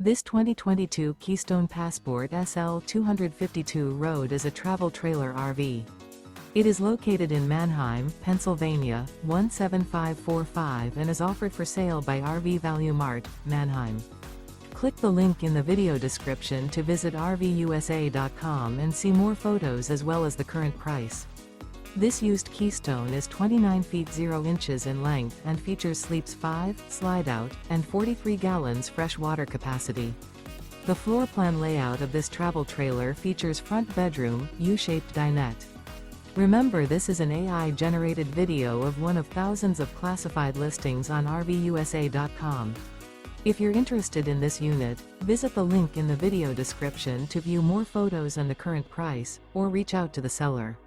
This 2022 Keystone Passport SL 252 road is a travel trailer RV. It is located in Manheim, Pennsylvania, 17545 and is offered for sale by RV Value Mart, Manheim. Click the link in the video description to visit RVUSA.com and see more photos as well as the current price. This used Keystone is 29 feet 0 inches in length and features sleeps 5, Slideout, and 43 gallons fresh water capacity. The floor plan layout of this travel trailer features front bedroom, U-shaped dinette. Remember, this is an AI-generated video of one of thousands of classified listings on RVUSA.com. If you're interested in this unit, visit the link in the video description to view more photos and the current price, or reach out to the seller.